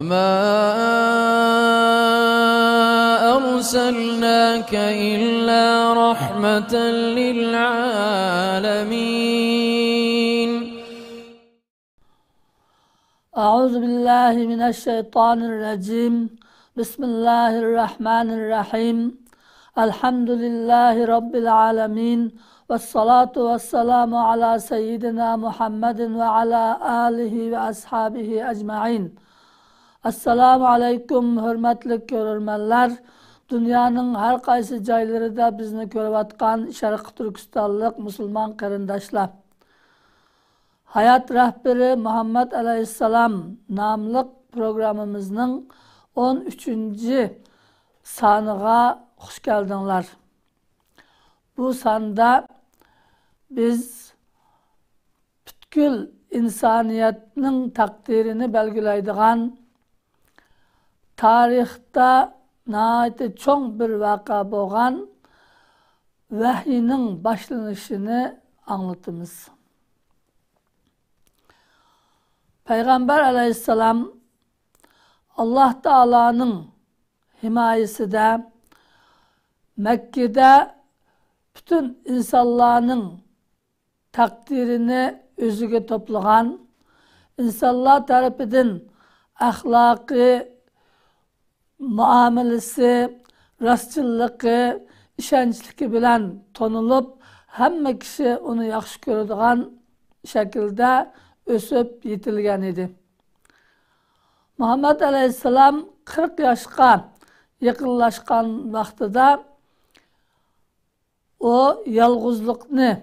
مَا أَرْسَلْنَاكَ إِلَّا رَحْمَةً لِلْعَالَمِينَ أعوذ بالله من الشيطان الرجيم بسم الله الرحمن الرحيم الحمد لله رب العالمين والصلاة والسلام على سيدنا محمد وعلى آله وأصحابه أجمعين. Assalamu alaikum hürmetli görürmenler. Dünyanın her kaysı caylarında bizni görüvatkan Şarkı Türkistanlık Müslüman karındaşlar. Hayat Rehberi Muhammed Aleyhisselam namlık programımızın 13. sanığa hoş geldinler. Bu sanda biz bütkül insaniyetinin takdirini belgileydiğen tarihte nahayet çok bir vaka boğan vahyinin başlanışını anlatımız. Peygamber Aleyhisselam Allah Teala'nın himayesi de Mekke'de bütün insanların takdirini özüge toplayan, insanlar tarafından ahlakı, muamelesi, rastçılığı, işençliki bilen tonulup, hemme kişi onu yaxşı görüdüğün şekilde ösüp yetilgen idi. Muhammed Aleyhisselam 40 yaşka yakınlaşkan vaxtıda o yalğızlıkını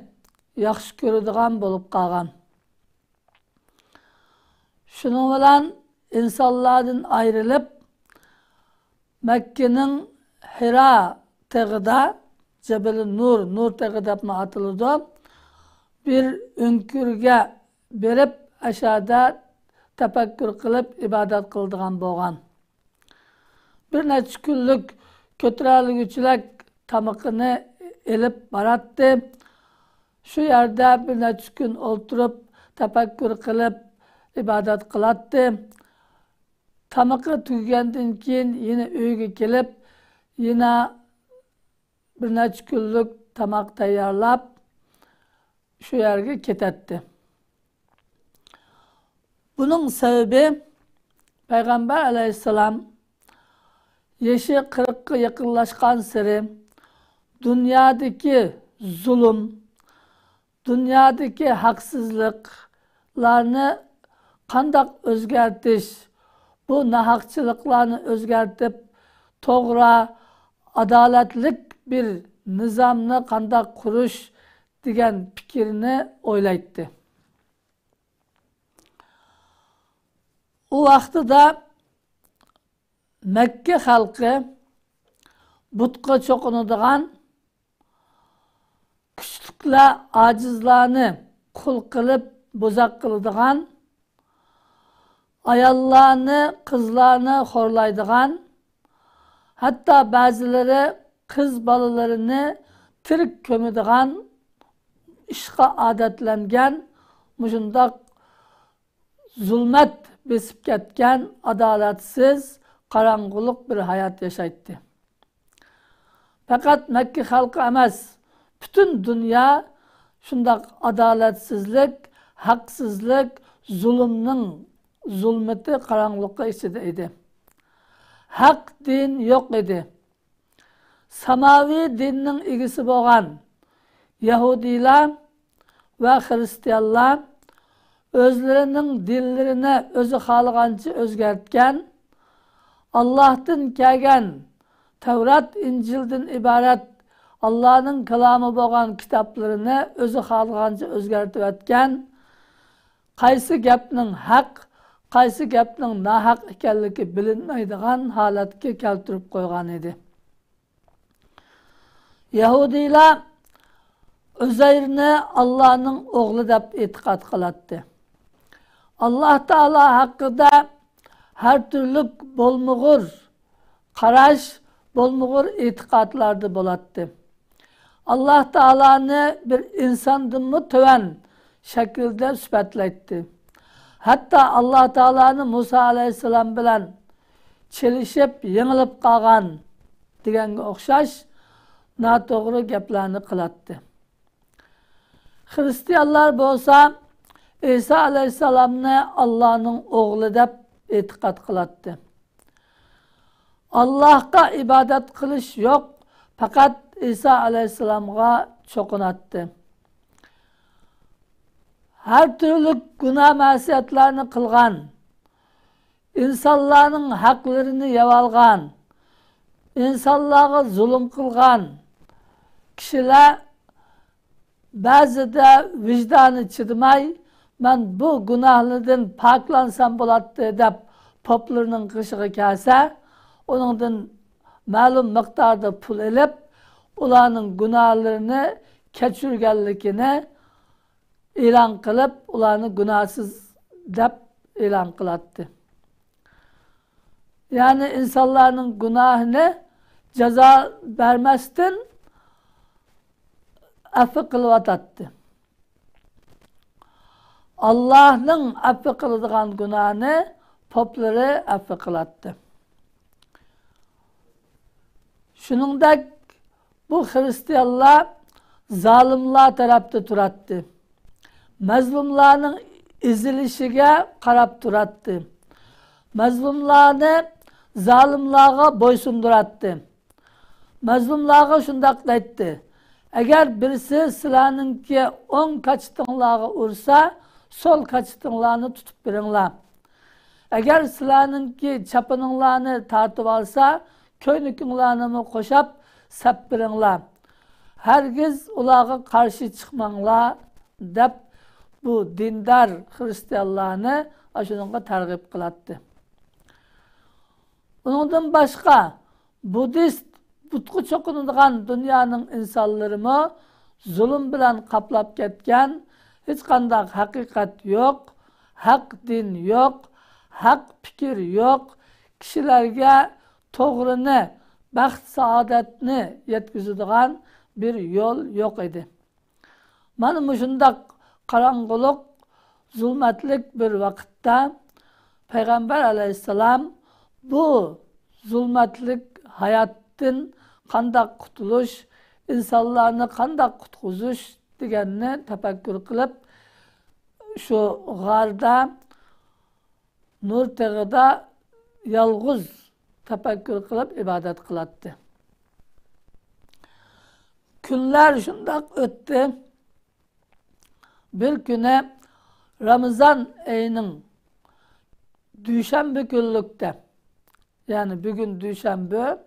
yaxşı görüdüğün bolup qalğan. Şunun bilen insanlardan ayrılıp Mekke'nin Hira tağıda, Cebel-i Nur tağıda atıldı. Bir ünkürge berip aşağıda tefekkür kılıp ibadet kıldığan boğan. Bir neçe günlük kötürali güçlük tamıkını elip barattı. Şu yerde bir neçe gün oturup tefekkür kılıp ibadet kılattı. Tamıkı tüygenden keyin yine uyga kelip, yine bir neçe günlük tamak tayyorlab şu yerge ketetdi. Bunun sebebi Peygamber Aleyhisselam yaşı 40'a yakınlaşkan seri dünyadaki zulüm, dünyadaki haksızlıklarını kandak özgertiş, bu nahakçılıklarını özgertip toğra, adaletlik bir nizamını kandak kuruş diyen fikrini oylaydı. O vaxtı da Mekke halkı butqa çokunuduğun küçlükle acizlarını kul kılıp bozak kılıdığın ayallarını, kızlarını horlaydıgan, hatta bazıları kız balalarını tirik kömüdügan, işqa adetlengen, muşundak zulmet besip ketken, adaletsiz, karangılık bir hayat yaşaydı. Fakat Mekke halkı emas, bütün dünya şundak adaletsizlik, haksızlık, zulümün zulmeti karanlıkta içinde idi. Hak din yok idi. Samavi dininin ilgisi boğan Yahudiler ve Hristiyanlar özlerinin dillerini özü halıgancı özgertken, Allah'tan kelgen Tevrat, İncil'den ibaret Allah'ın kelamı boğan kitaplarını özü halıgancı özgertip etken, qaysı gapning haq, qaysı gapning nahaq ekanligi bilinmaydigan holatga keltirib qo'ygan edi. Yahudilar Uzayrni Allah'ın oğlu deb e'tiqod qiladi. Allah Teala hakkında her türlü bolmuğur qarash, bolmuğur e'tiqodlarda bo'ladi. Allah Teala'nı bir insandınmı töven şekilde sübetletti. Hatta Allah Teala'nın Musa aleyhisselam bilen çelişip yengilip kalgan degenge okşaş noto'g'ri gaplarni qilatdi. Hristiyanlar bolsa İsa aleyhisselamni Allah'ın oğlu deb e'tiqod qilatdi. Allah'a ibadet qilish yok, fakat İsa aleyhisselamga çoqunatdi. Her türlü günah masiyatlarını kılgan, insanların haklarını yavalgan, insanlara zulüm kılgan kişiler bazıda vicdanı çidimay, ben bu günahlardan paklansam bulattı deb poplarının kışığı kelse, onundan malum miktarda pul elip, ularning günahlarını keçirgenlikini e'lon qilib, ularni günahsız deb e'lon qilatdi. Yani insanların günahını ceza vermezden affi qiliyotatdi. Allah'ın affi qiladigan günahını poplari affi qilatdi. Shuningdek, bu Hristiyanlar zalimlar tarafta turatdi. Mazlumlarning ezilishiga qarab turatdi. Mazlumlarni zalimlarga bo'ysundiratdi. Mazlumlarga shundoq aytdi: agar birisi sizlarninki o'ng kachitinglarga ursa, sol kachitinglarni tutib beringlar. Agar sizlarninki chapininglarni tortib olsa, ko'ynakinglarni qo'shib sap beringlar. Hergiz ularga qarshi chiqmanglar deb bu dindar Hristiyanlarni shunga targ'ib qilatdi. Undan boshqa Budist butqu cho'qinadigan dunyoning insonlarimi zulm bilan qaplab ketgan, hech qanday haqiqat yo'q, haq din yo'q, haq fikr yo'q, kishilarga to'g'rini, baxt saodatni yetkazadigan bir yo'l yo'q edi. Mana shundoq qarong'ulik, zulmatlik bir vaqtda Payg'ambar alayhissalom bu zulmatlik hayotdan qanday qutulish, insonlarni qanday qutqizish deganni tafakkur qilib, shu g'arda nur tag'ida yolg'iz tafakkur qilib ibodat qilatdi. Kunlar shundoq o'tdi. Bir kuni Ramazan ayının Dushanbe kunlikda, yani bugün Dushanbe,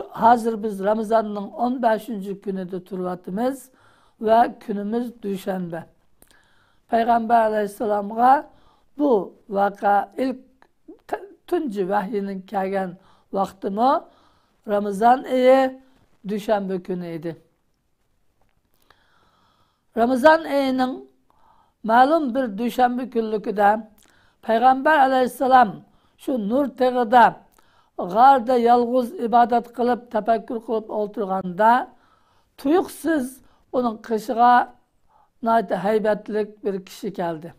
hazır biz Ramazan'ın 15. günüde turvatımız ve günümüz Dushanbe. Peygamber aleyhisselam'a bu vaka ilk tuncu vahyinin kelgan vaktimi Ramazan ayı Dushanbe günüydü. Ramazan ayının malum bir Dushanbe günlüküde Peygamber aleyhisselam şu nur tağıda g'arda yalğız ibadet kılıp tefekkür kılıp oturganda tuyuksiz onun kışığa heybetlik bir kişi geldi.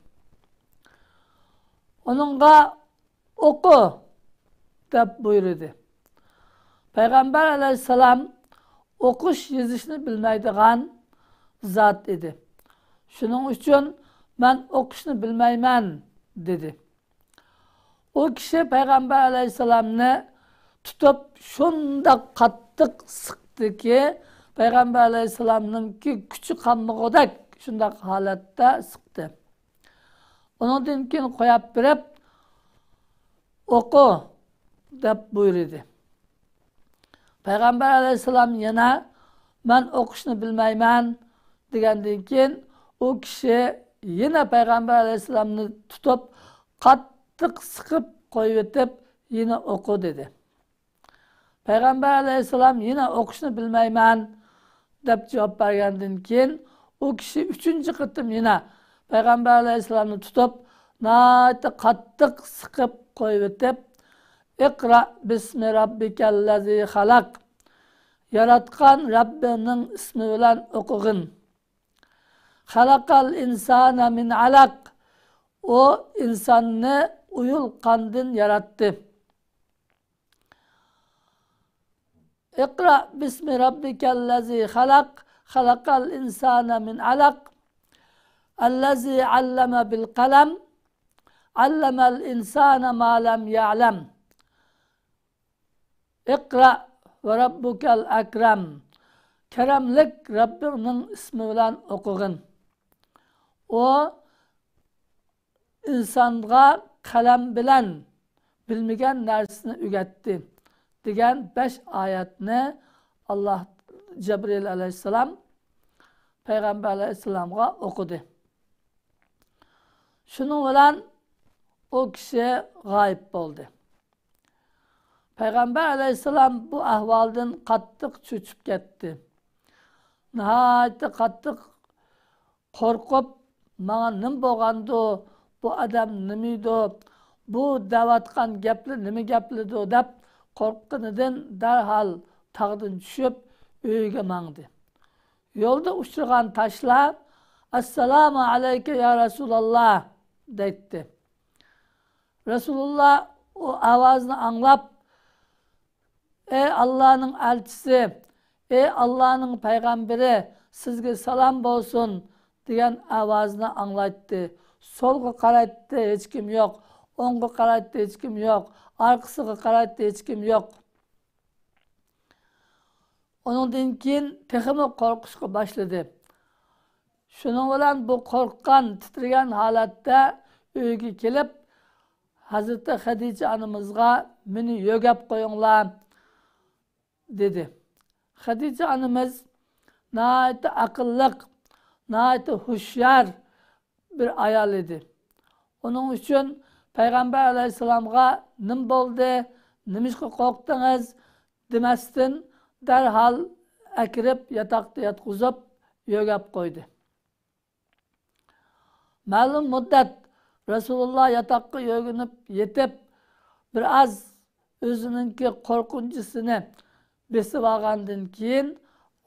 Onunla oku deb buyurdu. Peygamber aleyhisselam okuş yazışını bilmeydiğen zat idi. Şunun için ben okuşunu bilmeymen dedi. O kişi Peygamber aleyhisselam'ını tutup şunda kattık sıktı ki Peygamber aleyhisselam'ın ki küçük hamlıqodak şunda halatta sıktı. Onun dinkin koyup birip oku deb buyurdu. Peygamber aleyhisselam yana ben okuşunu bilmeymen degandan keyin o kişi yine Peygamber aleyhisselam'ını tutup qattiq sıkıp koyup yine oku dedi. Peygamber aleyhisselam yine okuşunu bilmeymen deb cevap bergandan keyin o kişi 3. kıtım yine Peygamber aleyhisselam'ını tutup qattiq sıkıp koyup İkra bismi rabbikellezi halak, yaratgan Rabbinin ismi bilen okugin. Halakal insana min alak, O insanını uyul kandın yarattı. İkra bismi rabbikellezi halak. Halakal insane min alak. Ellezi alleme bil kalem. Allemel insane ma lem ya'lem. İkra ve rabbukel ekrem. Keremlik Rabbinin ismi bilen okuyun. O insanga kalem bilen bilmegen nersini ügetti. Diyen 5 ayetini Allah Cebrail aleyhisselam Peygamber aleyhisselam'a okudu. Şunun bilen o kişi gayip oldu. Peygamber aleyhisselam bu ahvaldan kattık çöçüp gitti. Nihayetde kattık korkup bana nim boğandı, bu adam nimiydi, bu davatkan gepli nimi geplidi dep korkqanidan derhal tağdan düşüp öýge maňdy. Yolda uçurgan taşlar "Assalamu aleyke ya Resulallah" deydi. Resulullah o avazını anlap "Ey Allah'ın elçisi, ey Allah'ın peygamberi, sizge salam bolsun" diyen avazını anlattı. Solga karaytdı, hiç kim yok. Onga karaytdı, hiç kim yok. Arkasıga karaytdı, hiç kim yok. Onundan keyin tehimi korkuşga başladı. Şunun bilen bu korkkan, titrigen halatda öýge kelip Hazreti Hadice anamızga meni yögep koyunlar dedi. Hadice anamız nahayet akıllık, nahayet huşyar bir ayal idi. Onun için Peygamber aleyhisselam'a nim boldu, nimişki korktunuz demestin derhal ekirip yatakta yatkuzup yögep koydu. Malum müddet Resulullah yatakka yögünüp yetip biraz özününki korkuncusunu besip algandan keyin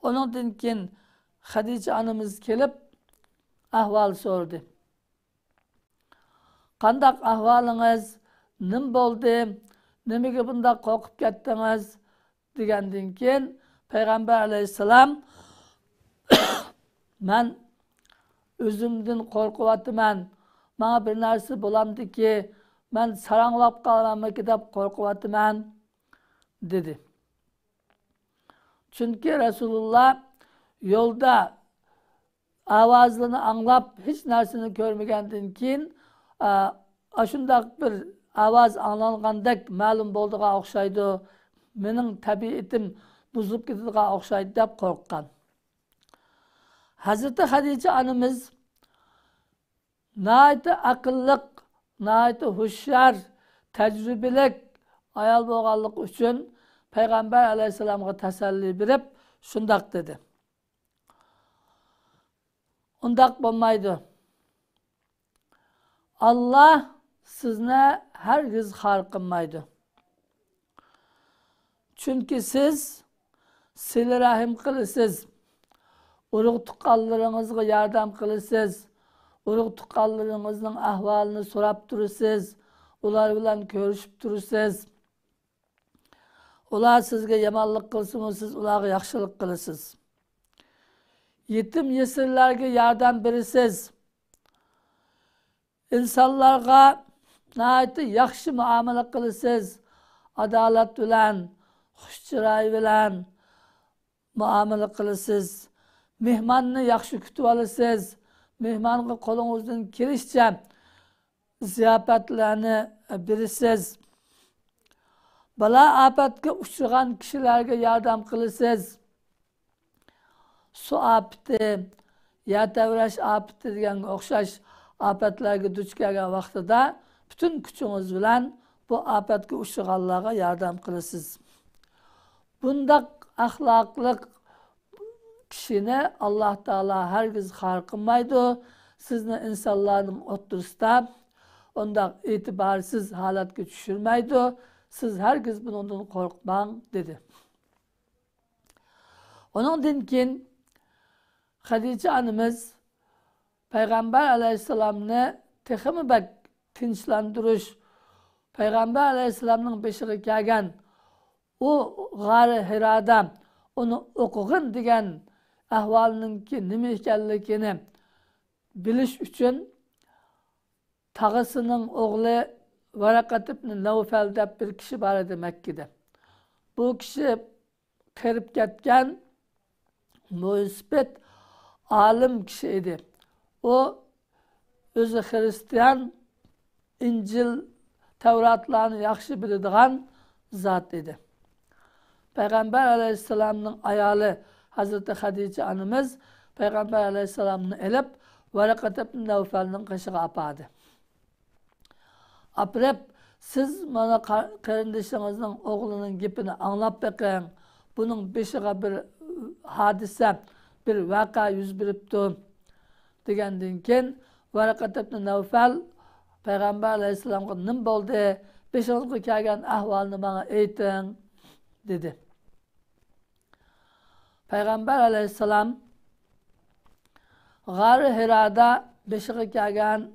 onundan keyin Hadice anamız kelip ahval sordu. Kandak ahvalınız, nim boldu, nimege bunda korkup gettiniz degenden keyin Peygamber aleyhisselam men özümden korkuvatıman, bana bir narsa bolamdı ki men saranlap kalamamı gidip korkuvatıman dedi. Çünkü Resulullah yolda avazını anlap hiç narsını görmegenden keyin aşındak bir avaz anlangandak malum bolduğa okşaydı. Mening tabiatim buzup gitdiğe okşaydı dep korkkan. Hazreti Hadice anamız nahayet akıllık, nahayet huşyar, tecrübelik ayal bolganlyk üçün Peygamber aleyhisselam'a teselli berip şundak dedi. Ondak bolmaydı. Allah sizne hergiz har kılmaydı. Çünkü siz sil rahim kılısız, urug tuqqanlarınızga yardam kılısız, urug tuqqanlarınızın ahvalını sorap durusuz, ular bilen görüşüp durusuz. Ular sizge yamanlık kılsın, siz ularga yaxşılık kılısız. Yetim yesirlerge yardım berisiz. İnsanlarga nahayet yaxşı muamele kılısız. Adalet bilen, hoşçıray bilen muamele kılısız. Mehmanını yaxşı kütüp alısız. Mehmanga kolunuzdan kelişçe ziyafetlerini berisiz. Bala apetka uçurgan kişilerge yardım kılısız. Su apeti, ya tevreş apeti degen okşaş apetlerge duç kelgen vaqtida bütün küçüğünüz bilen bu apetke uçurganlarga yardım kılısız. Bundak ahlaklık kişine Allah Teala hergiz har kılmaydı. Sizni insanların oturusda ondak itibarsız halatga düşürmeydi. Siz hergiz bundan korkmang dedi. Onundan keyin Hadice anamız Peygamber aleyhisselam'ını texmi bak tinchlandirish Peygamber Aleyhisselam'ın beşiği kelgen o g'ari Hirada onu o'qig'in degan ahvolninki nima ekanligini bilish uchun tag'isining o'g'li Varaqat ibn Nawfal deb bir kishi bor edi Makkada. Bu kishi qirib ketgan muisbet alim kishi edi. O o'zi Hristiyan İncil Tevratlarını yaxshi biladigan zat edi. Peygamber Aleyhisselam'ın ayali Hazreti Hadice anımız Peygamber Aleyhisselam'ını elip Varaqat ibn Nawfal'ın qishig'i apadı. Aprep siz mana qarindishingizning o'g'lining gapini anglab beqing. Bunun beşiğe bir hadise, bir vaka yüz beribdi degandan keyin Varaqat ibn Nawfal Peygamber Aleyhisselam'a nim bo'ldi? Beşiğizga kelgan ahvolni bana ayting dedi. Peygamber Aleyhisselam g'ari Hirada beşiğe kelgan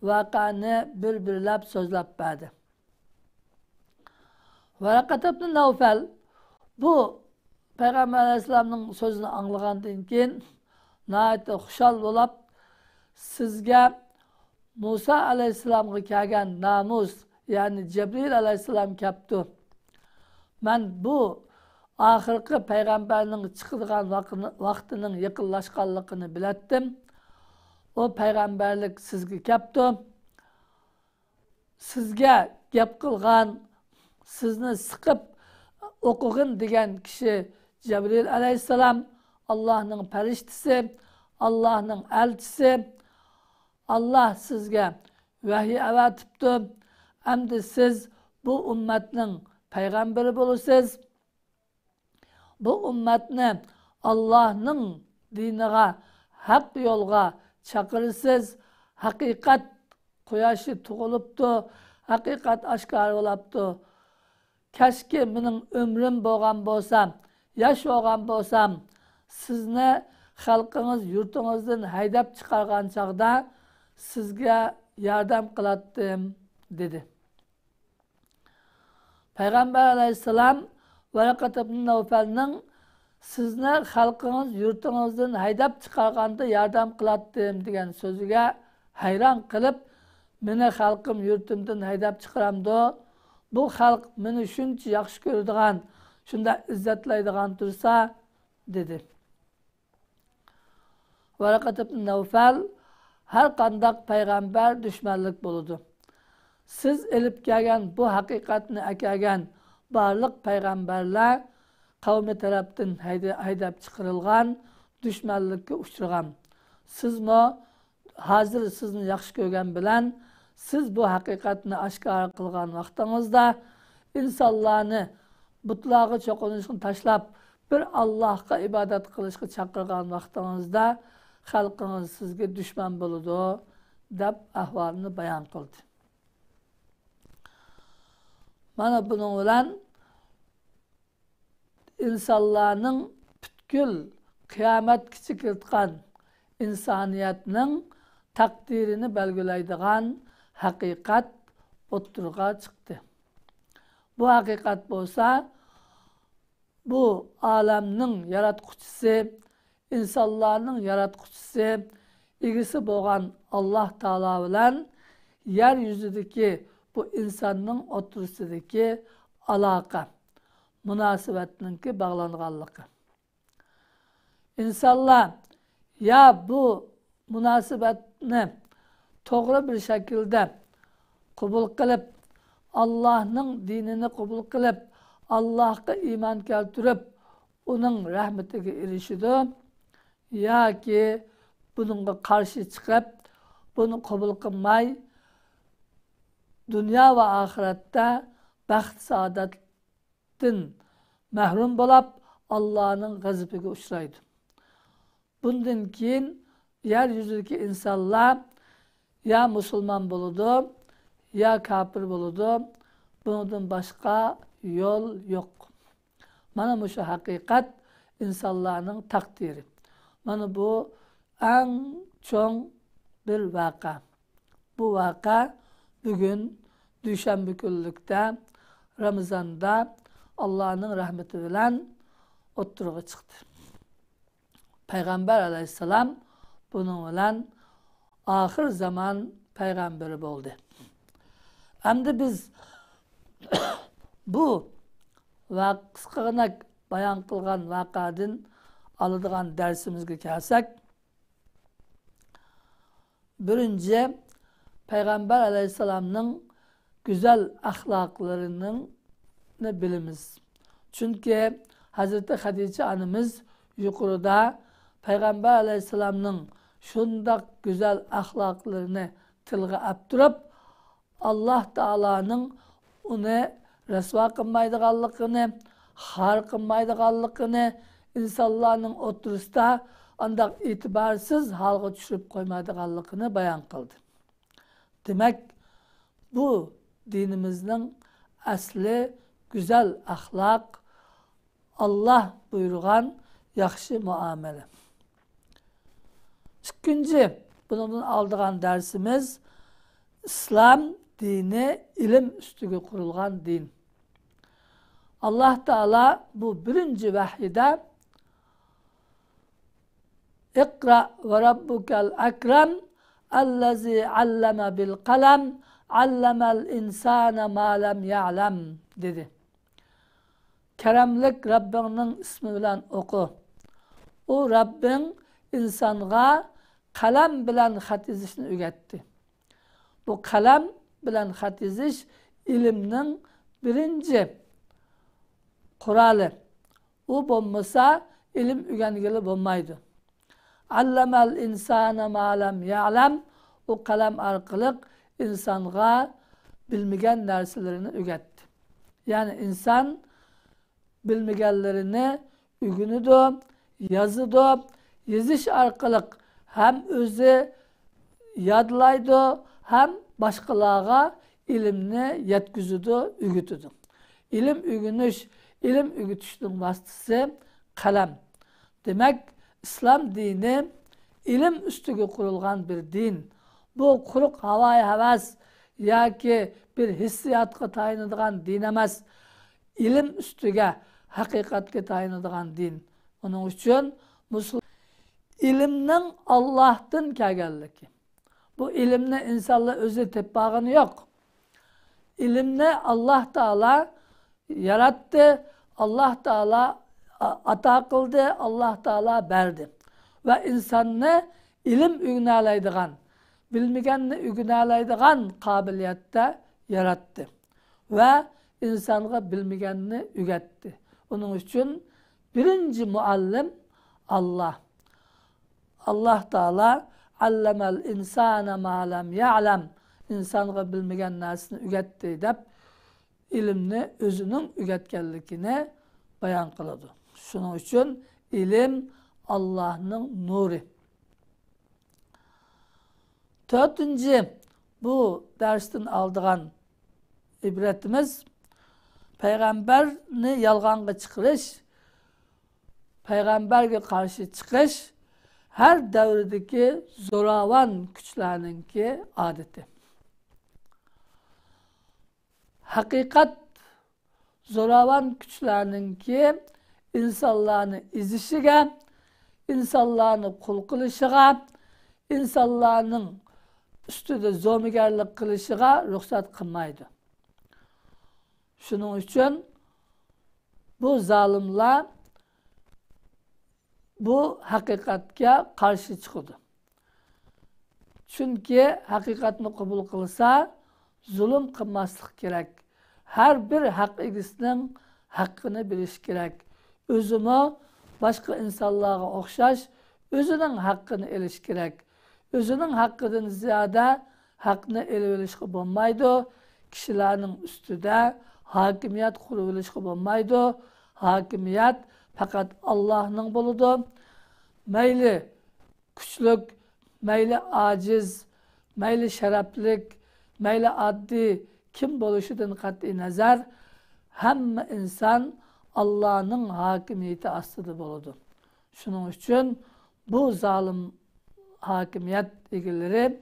vakani bir-birlab so'zlab berdi. Varaqat ibn Nawfal bu Peygamber Aleyhisselam'ın sözünü anlagandan keyin nəhayət xushal bo'lib sizga Musa Aleyhisselam'a kelgan namus yani Cebrail Aleyhisselam kelibdi. Men bu ahirki peygamberning chiqadigan vaqtining yaqinlashganligini bilatdim. O peygamberlik sizga kelibdi. Sizga gap qilgan, sizni siqib o'qig'in degan kishi Cebrail Aleyhisselam, Allah'ның farishtasi, Allah'ның elchisi. Allah sizga vahiy avatibdi. Endi siz bu ummatning payg'ambari bo'lasiz. Bu ummatni Allah'ның diniga, haq yo'lga chaqirasiz. Haqiqat quyoshi tug'ilibdi, haqiqat oshkor bo'libdi. Kashki mening umrim bo'lgan bo'lsam, yosh bo'lgan bo'lsam, sizni xalqingiz yurtingizdan haydab chiqargan chaqda sizga yordam qilatdim dedi. Peygamber Aleyhisselam Varaqat ibn Nawfal'ning sizni xalqingiz yurtingizdan haydab chiqarganda yordam qilatdim degan so'ziga hayron qilib, meni xalqim yurtimdan haydab chiqaramdi. Bu xalq meni shuncha yaxshi ko'radigan, shunda izzatlaydigan tursa dedi. Varaqat ibn Nawfal her qandaq peygamber düşmanlık buludu. Siz elip kelgan bu haqiqatni akagan barliq peygamberler kavmi tarafdan haydab chiqarilgan, düşmanlıkka uchragan. Sizmi hozir sizni yaxshi ko'rgan bilan siz bu haqiqatni oshkor qilgan vaqtingizda insonlarni butlarga cho'qinishni tashlab bir Allohga ibodat qilishga chaqirgan vaqtingizda xalqingiz sizga dushman bo'ladi deb ahvolini bayon qildi. Mana bunun bilan insonlarning butkul qiyomatgacha kelgan insoniyatning taqdirini belgilaydigan haqiqat o'ttirg'a chiqdi. Bu haqiqat bo'lsa, bu alamning yaratquchisi, insonlarning yaratquchisi, egisi bo'lgan Alloh taolo bilan yer yuzidagi bu insonning o'tirisidagi aloqa, munosabatninki bog'langanligi. İnsanlar ya bu munosabatni to'g'ri bir şekilde qabul qilib, Allah'ның dinini qabul qilib, Allah'a iman keltirib, onun rahmetiga erishidi, yoki bununla qarshi chiqib, bunu qabul qilmay, dünya ve ahirette baxt saodatdan mahrum bo'lib, Allah'ның g'azabiga uchraydi. Bundan keyin yer yüzündeki insanlar ya Müslüman buludu, ya kafir buludu. Bundan başka yol yok. Mana şu hakikat insanların takdiri. Mana bu en çok bir vaka. bu vaka bugün Düşenbe günlükte Ramazan'da Allah'ın rahmeti bilen oturuğa çıktı. Peygamber aleyhisselam bunun bilen ahir zaman peygamberi oldu. Hem de biz bu kısqagına bayan kılgan vakadın alıdığan dersimizge kelsek, birinci Peygamber aleyhisselamның güzel ahlaklarının ne bilimiz. Çünkü Hazreti Hatice anımız yukarıda Peygamber aleyhisselamның şundak güzel ahlaklarını tilga aptırıp Allah Teala'nın onu resva kılmaydıqallıqını, har kılmaydıqallıqını, insanların oturuşta andak itibarsız halga düşürüp koymaydıqallıqını bayan kıldı. Demek bu dinimizin asli güzel ahlak, Allah buyurgan yaxşı muamele. İkinci, bunun aldığan dersimiz İslam dini ilim üstüge kurulgan din. Allah Teala bu birinci vahyide İkra ve rabbukel ekrem ellezî alleme bil kalem allemel insâne mâ lem ya'lem dedi. Keremlik Rabbinin ismi bilen oku. O Rabbin insanga kalem bilen hat yazışını öğretti. Bu kalem bilen hat yazış ilimnin birinci kuralı. O bulmasa ilim öğrengili bulmaydı. Allemel insâne mâ lem ya'lem. O kalem arkalık insanga bilmegen derslerini öğretti. Yani insan bilmegenlerini ügünüdü, yazıdı, yazış arkalık hem özü yadlaydı, hem başkalarına ilimni yetküzüdü, ügütüdü. İlim ügünüş, ilim ügütüşünün vasıtası kalem. Demek İslam dini ilim üstüge kurulgan bir din. Bu kuruk havai heves ya ki bir hissiyatka tayinadigan din emas. İlim üstüge hakikatke tayinadigan din. Onun için ilimnin Allah'tan kelgenligi. Bu ilimni insanlar özü tepbağını yok. İlimni Allah Teala yarattı, Allah Teala ata kıldı, Allah Teala berdi. Ve insanı ilim ügünalaydıgan, bilmegenini ügünalaydıgan kabiliyette yarattı. Ve insanlığa bilmegenini ügetti. Onun için birinci muallim Allah. Allah Teala allemel insane ma lem ya'lem. İnsanlığa bilmegen narsini ügetti deyip ilimni özünün ügetkenlikini bayan kıladı. Şunun için ilim Allah'ın nuru. Dördüncü bu dersten aldığan ibretimiz peygamberini yalganga çıkırış, peygamberge karşı çıkış her devredeki zoravan güçlerininki adeti. Hakikat zoravan güçlerininki insanlarını izişige, insanlarını kul kılışıga, insanların üstüde zomigerlik kılışıga ruhsat kılmaydı. Şunun için bu zalimler bu hakikatke karşı çıkıyordu. Çünkü hakikatini kabul kılsa zulüm kılmaslık gerek. Her bir hak egisinin hakkını biliş gerek. Özümü başka insanlara okşaş, özünün hakkını eliş gerek. Özünün hakkından ziyade hakkını elvelişki bulmaydı. Kişilerin üstüde hakimiyet kuruluşu bulmaydı. Hakimiyet fakat Allah'ın buludu. Meyli küçlük, meyli aciz, meyli şereflik, meyli addi kim buluşudan kat'i nazar hem insan Allah'ın hakimiyeti aslıdır buludu. Şunun için bu zalim hakimiyet ilgileri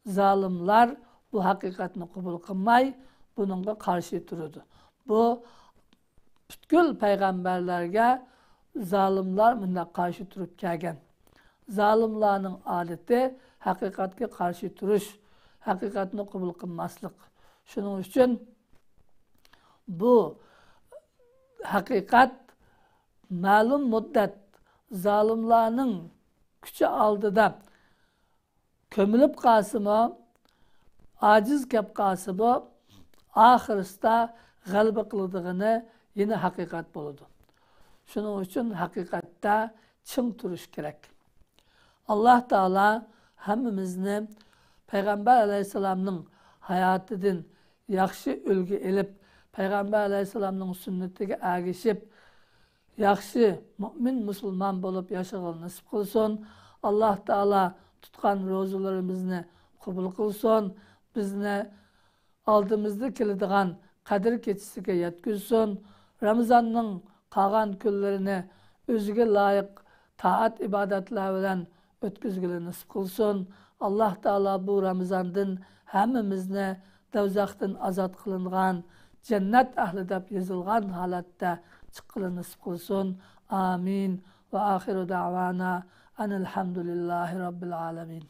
zalimlar bu hakikatni qabul qilmay, bununla karşı durdu. Bu bütkül peygamberlerge zalimlar bununla karşı durup kelgen. Zalimlarning adeti hakikatga karşı turuş, hakikatni qabul qilmaslik. Shuning uchun bu hakikat ma'lum muddat zalimlarning kuchi oldida kömülüp qasımı, aciz kep qasımı, ahirista g'alaba qiladiğini yine hakikat boludu. Şunun için hakikatte çın turuş gerek. Allah Teala hemmimizni Peygamber Aleyhisselam'ның hayatıdın yaxşı ülgü elip, Peygamber Aleyhisselam'ның sünnetiga ergişip, yaxşı mümin Müslüman bolup yaşagan nasip kılsın. Allah Teala tutkan rozularımızı kabul kılsın. Bizni aldığımızda keladigan Kadir keçisiga yetkizsin. Ramazanның qalan günlerini özüge layık taat ibadetler bilen ötküzgüle nasip kılsın. Allah Teala bu Ramazan'dan hemmimizni dozaqdan azat kılıngan, cennet ahli deb yazılgan halatta çıqqılı nasip kılsın. Amin. Ve ahiru da'vana enelhamdülillahi rabbil alemin.